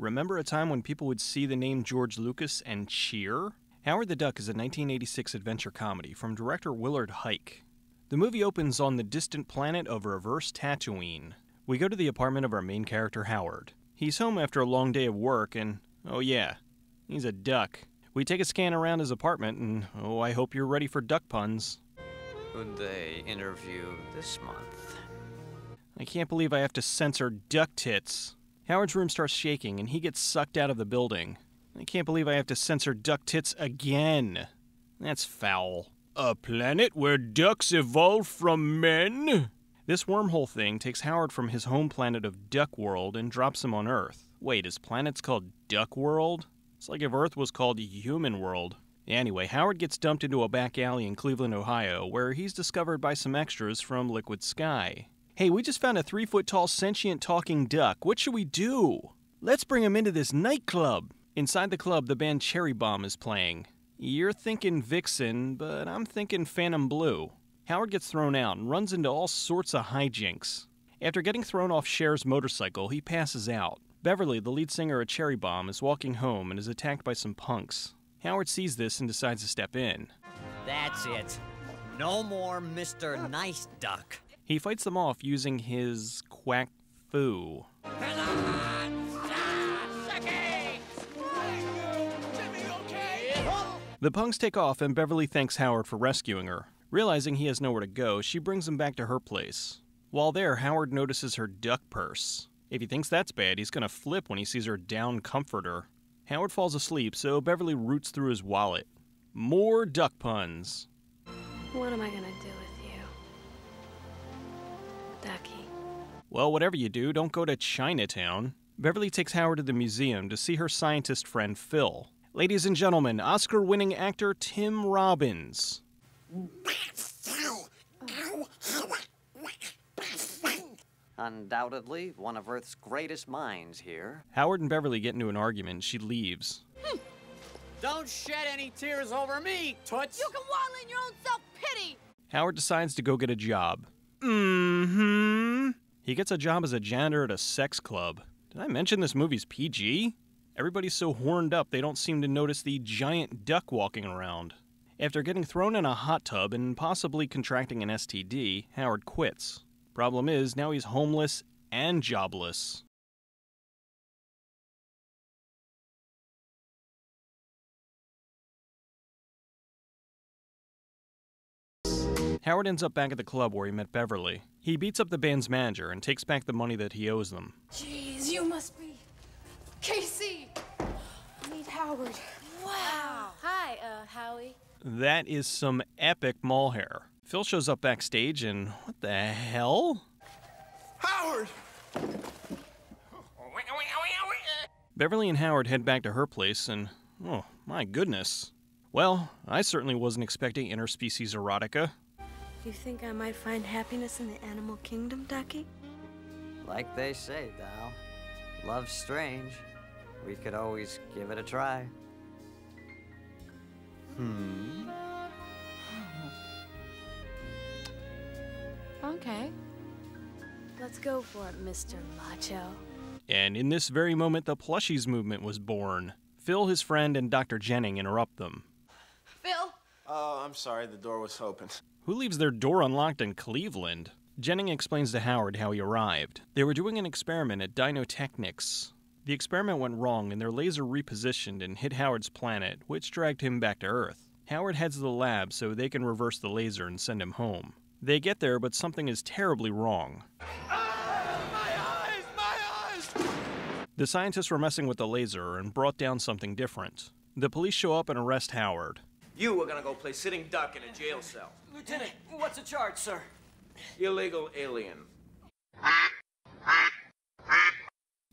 Remember a time when people would see the name George Lucas and cheer? Howard the Duck is a 1986 adventure comedy from director Willard Huyck. The movie opens on the distant planet of Reverse Tatooine. We go to the apartment of our main character, Howard. He's home after a long day of work and, oh yeah, he's a duck. We take a scan around his apartment and, oh, I hope you're ready for duck puns. Who'd they interview this month? I can't believe I have to censor duck tits. Howard's room starts shaking and he gets sucked out of the building. I can't believe I have to censor duck tits again. That's foul. A planet where ducks evolved from men? This wormhole thing takes Howard from his home planet of Duck World and drops him on Earth. Wait, his planet's called Duck World? It's like if Earth was called Human World. Anyway, Howard gets dumped into a back alley in Cleveland, Ohio, where he's discovered by some extras from Liquid Sky. Hey, we just found a 3-foot-tall sentient talking duck. What should we do? Let's bring him into this nightclub. Inside the club, the band Cherry Bomb is playing. You're thinking Vixen, but I'm thinking Phantom Blue. Howard gets thrown out and runs into all sorts of hijinks. After getting thrown off Cher's motorcycle, he passes out. Beverly, the lead singer of Cherry Bomb, is walking home and is attacked by some punks. Howard sees this and decides to step in. That's it. No more Mr. Nice Duck. He fights them off using his quack foo. The punks take off and Beverly thanks Howard for rescuing her. Realizing he has nowhere to go, she brings him back to her place. While there, Howard notices her duck purse. If he thinks that's bad, he's gonna flip when he sees her down comforter. Howard falls asleep, so Beverly roots through his wallet. More duck puns. What am I gonna do with you, Ducky? Well, whatever you do, don't go to Chinatown. Beverly takes Howard to the museum to see her scientist friend Phil. Ladies and gentlemen, Oscar-winning actor Tim Robbins. Undoubtedly, one of Earth's greatest minds here. Howard and Beverly get into an argument. She leaves. Don't shed any tears over me, Toots. You can wallow in your own self-pity. Howard decides to go get a job. He gets a job as a janitor at a sex club. Did I mention this movie's PG? Everybody's so horned up they don't seem to notice the giant duck walking around. After getting thrown in a hot tub and possibly contracting an STD, Howard quits. Problem is, now he's homeless and jobless. Howard ends up back at the club where he met Beverly. He beats up the band's manager and takes back the money that he owes them. Jeez, you must be Casey. Meet Howard. Wow. Hi, Howie. That is some epic mall hair. Phil shows up backstage and what the hell? Howard! Beverly and Howard head back to her place and, oh my goodness. Well, I certainly wasn't expecting interspecies erotica. You think I might find happiness in the animal kingdom, Ducky? Like they say, Dal, love's strange. We could always give it a try. Okay. Let's go for it, Mr. Macho. And in this very moment, the plushies movement was born. Phil, his friend, and Dr. Jennings interrupt them. Phil? Oh, I'm sorry, the door was open. Who leaves their door unlocked in Cleveland? Jennings explains to Howard how he arrived. They were doing an experiment at Dynotechnics. The experiment went wrong and their laser repositioned and hit Howard's planet, which dragged him back to Earth. Howard heads to the lab so they can reverse the laser and send him home. They get there, but something is terribly wrong. My eyes! The scientists were messing with the laser and brought down something different. The police show up and arrest Howard. You were gonna go play sitting duck in a jail cell. Lieutenant, what's the charge, sir? Illegal alien.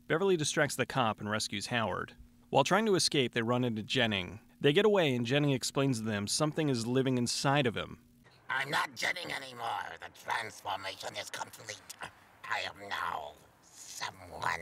Beverly distracts the cop and rescues Howard. While trying to escape, they run into Jennings. They get away and Jennings explains to them something is living inside of him. I'm not Jennings anymore. The transformation is complete. I am now someone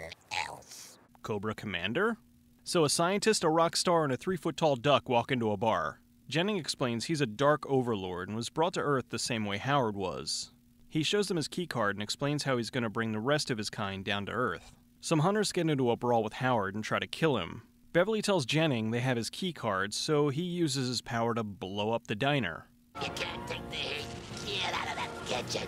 else. Cobra Commander? So a scientist, a rock star, and a 3-foot-tall duck walk into a bar. Jennings explains he's a dark overlord and was brought to Earth the same way Howard was. He shows them his keycard and explains how he's going to bring the rest of his kind down to Earth. Some hunters get into a brawl with Howard and try to kill him. Beverly tells Jennings they have his key cards, so he uses his power to blow up the diner. You can't take the heat. Get out of that kitchen.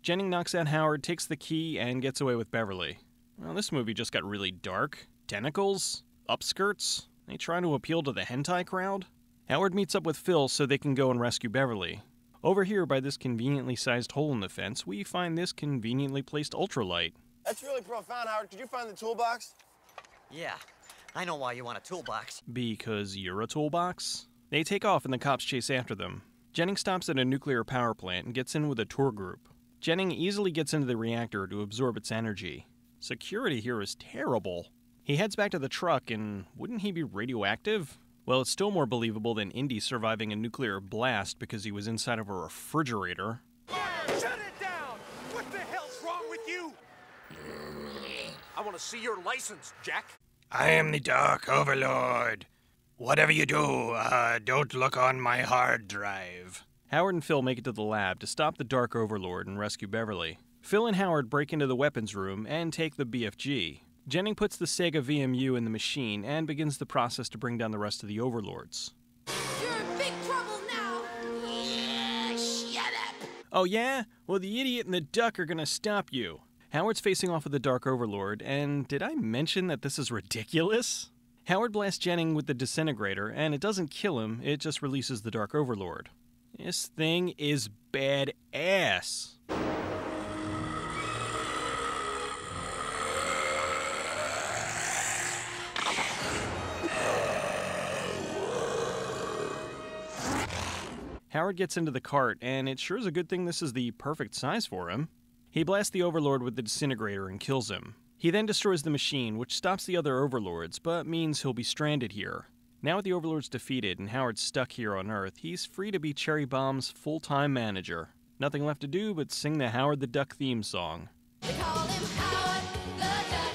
Jennings knocks out Howard, takes the key, and gets away with Beverly. Well, this movie just got really dark. Tentacles? Upskirts? They trying to appeal to the hentai crowd? Howard meets up with Phil so they can go and rescue Beverly. Over here, by this conveniently sized hole in the fence, we find this conveniently placed ultralight. That's really profound, Howard. Did you find the toolbox? Yeah, I know why you want a toolbox. Because you're a toolbox? They take off and the cops chase after them. Jennings stops at a nuclear power plant and gets in with a tour group. Jennings easily gets into the reactor to absorb its energy. Security here is terrible. He heads back to the truck, and wouldn't he be radioactive? Well, it's still more believable than Indy surviving a nuclear blast because he was inside of a refrigerator. Shut it down! What the hell's wrong with you? I want to see your license, Jack. I am the Dark Overlord. Whatever you do, don't look on my hard drive. Howard and Phil make it to the lab to stop the Dark Overlord and rescue Beverly. Phil and Howard break into the weapons room and take the BFG. Jennings puts the Sega VMU in the machine and begins the process to bring down the rest of the Overlords. You're in big trouble now. Yeah, shut up. Oh yeah? Well, the idiot and the duck are gonna stop you. Howard's facing off with the Dark Overlord, and did I mention that this is ridiculous? Howard blasts Jennings with the disintegrator, and it doesn't kill him, it just releases the Dark Overlord. This thing is badass. Howard gets into the cart, and it sure is a good thing this is the perfect size for him. He blasts the Overlord with the disintegrator and kills him. He then destroys the machine, which stops the other Overlords, but means he'll be stranded here. Now with the Overlords defeated and Howard stuck here on Earth, he's free to be Cherry Bomb's full-time manager. Nothing left to do but sing the Howard the Duck theme song. They call him Howard the Duck.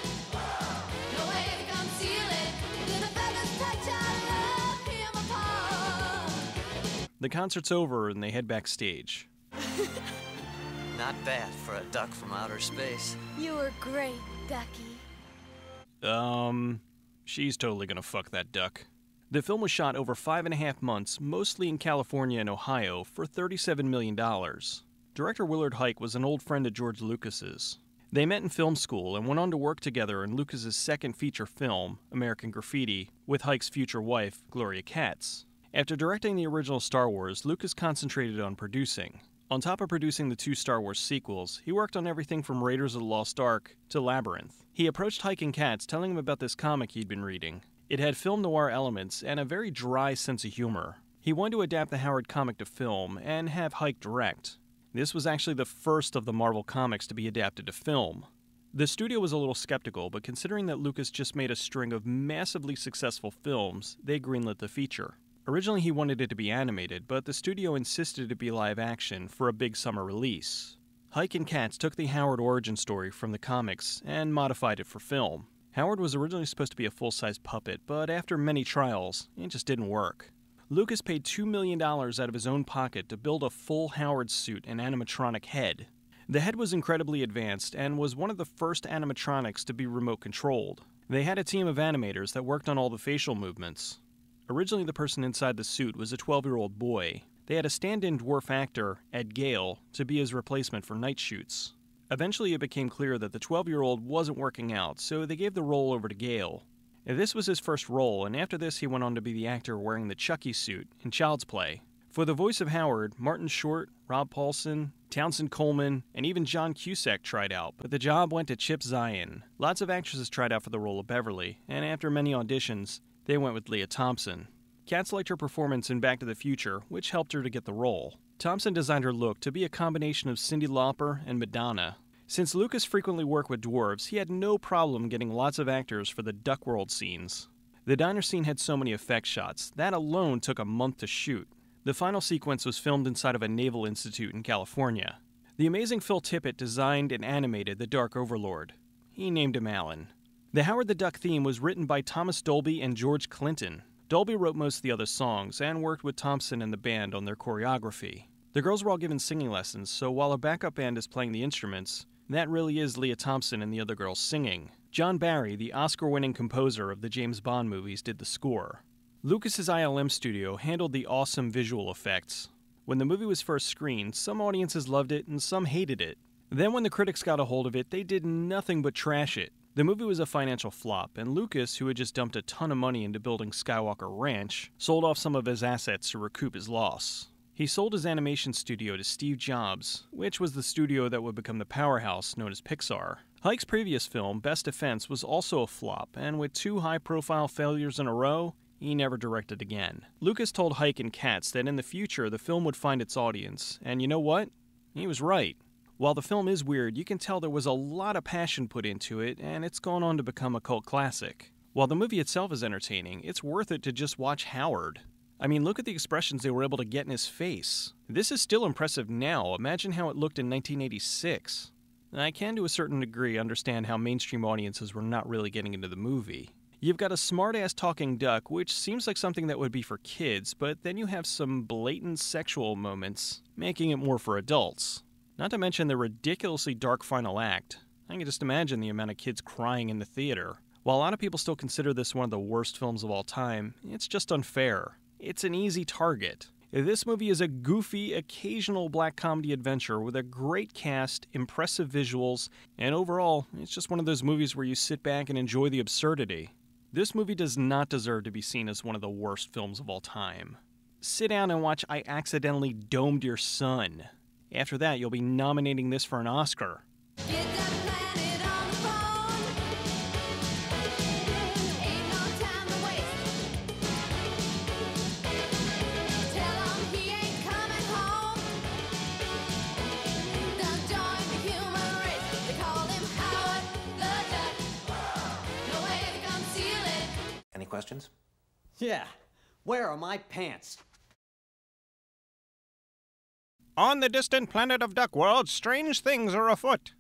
No way to conceal it. With a feather's touch, I love him apart. The concert's over and they head backstage. Not bad for a duck from outer space. You were great, Ducky. She's totally gonna fuck that duck. The film was shot over 5.5 months, mostly in California and Ohio, for $37 million. Director Willard Huyck was an old friend of George Lucas's. They met in film school and went on to work together in Lucas's second feature film, American Graffiti, with Huyck's future wife, Gloria Katz. After directing the original Star Wars, Lucas concentrated on producing. On top of producing the 2 Star Wars sequels, he worked on everything from Raiders of the Lost Ark to Labyrinth. He approached Huyck and Katz, telling them about this comic he'd been reading. It had film noir elements and a very dry sense of humor. He wanted to adapt the Howard comic to film and have Huyck direct. This was actually the first of the Marvel comics to be adapted to film. The studio was a little skeptical, but considering that Lucas just made a string of massively successful films, they greenlit the feature. Originally he wanted it to be animated, but the studio insisted it be live action for a big summer release. Huyck and Katz took the Howard origin story from the comics and modified it for film. Howard was originally supposed to be a full-size puppet, but after many trials, it just didn't work. Lucas paid $2 million out of his own pocket to build a full Howard suit and animatronic head. The head was incredibly advanced and was one of the first animatronics to be remote-controlled. They had a team of animators that worked on all the facial movements. Originally, the person inside the suit was a 12-year-old boy. They had a stand-in dwarf actor, Ed Gale, to be his replacement for night shoots. Eventually, it became clear that the 12-year-old wasn't working out, so they gave the role over to Gale. This was his first role, and after this he went on to be the actor wearing the Chucky suit in Child's Play. For the voice of Howard, Martin Short, Rob Paulson, Townsend Coleman, and even John Cusack tried out, but the job went to Chip Zien. Lots of actresses tried out for the role of Beverly, and after many auditions, they went with Leah Thompson. Katz liked her performance in Back to the Future, which helped her to get the role. Thompson designed her look to be a combination of Cyndi Lauper and Madonna. Since Lucas frequently worked with dwarves, he had no problem getting lots of actors for the Duck World scenes. The diner scene had so many effect shots, that alone took a month to shoot. The final sequence was filmed inside of a naval institute in California. The amazing Phil Tippett designed and animated the Dark Overlord. He named him Alan. The Howard the Duck theme was written by Thomas Dolby and George Clinton. Dolby wrote most of the other songs and worked with Thompson and the band on their choreography. The girls were all given singing lessons, so while a backup band is playing the instruments, that really is Leah Thompson and the other girls singing. John Barry, the Oscar-winning composer of the James Bond movies, did the score. Lucas's ILM studio handled the awesome visual effects. When the movie was first screened, some audiences loved it and some hated it. Then when the critics got a hold of it, they did nothing but trash it. The movie was a financial flop, and Lucas, who had just dumped a ton of money into building Skywalker Ranch, sold off some of his assets to recoup his loss. He sold his animation studio to Steve Jobs, which was the studio that would become the powerhouse known as Pixar. Hike's previous film, Best Defense, was also a flop, and with 2 high-profile failures in a row, he never directed again. Lucas told Hike and Katz that in the future the film would find its audience, and you know what? He was right. While the film is weird, you can tell there was a lot of passion put into it, and it's gone on to become a cult classic. While the movie itself is entertaining, it's worth it to just watch Howard. I mean, look at the expressions they were able to get in his face. This is still impressive now. Imagine how it looked in 1986. I can, to a certain degree, understand how mainstream audiences were not really getting into the movie. You've got a smart-ass talking duck, which seems like something that would be for kids, but then you have some blatant sexual moments, making it more for adults. Not to mention the ridiculously dark final act. I can just imagine the amount of kids crying in the theater. While a lot of people still consider this one of the worst films of all time, it's just unfair. It's an easy target. This movie is a goofy, occasional black comedy adventure with a great cast, impressive visuals, and overall, it's just one of those movies where you sit back and enjoy the absurdity. This movie does not deserve to be seen as one of the worst films of all time. Sit down and watch I Accidentally Domed Your Son. After that, you'll be nominating this for an Oscar. Get that planet on the phone. Ain't no time to waste. Tell him he ain't coming home. Don't join the human race. They call him Howard the Duck. No way to conceal it. Any questions? Yeah. Where are my pants? On the distant planet of Duck World, strange things are afoot.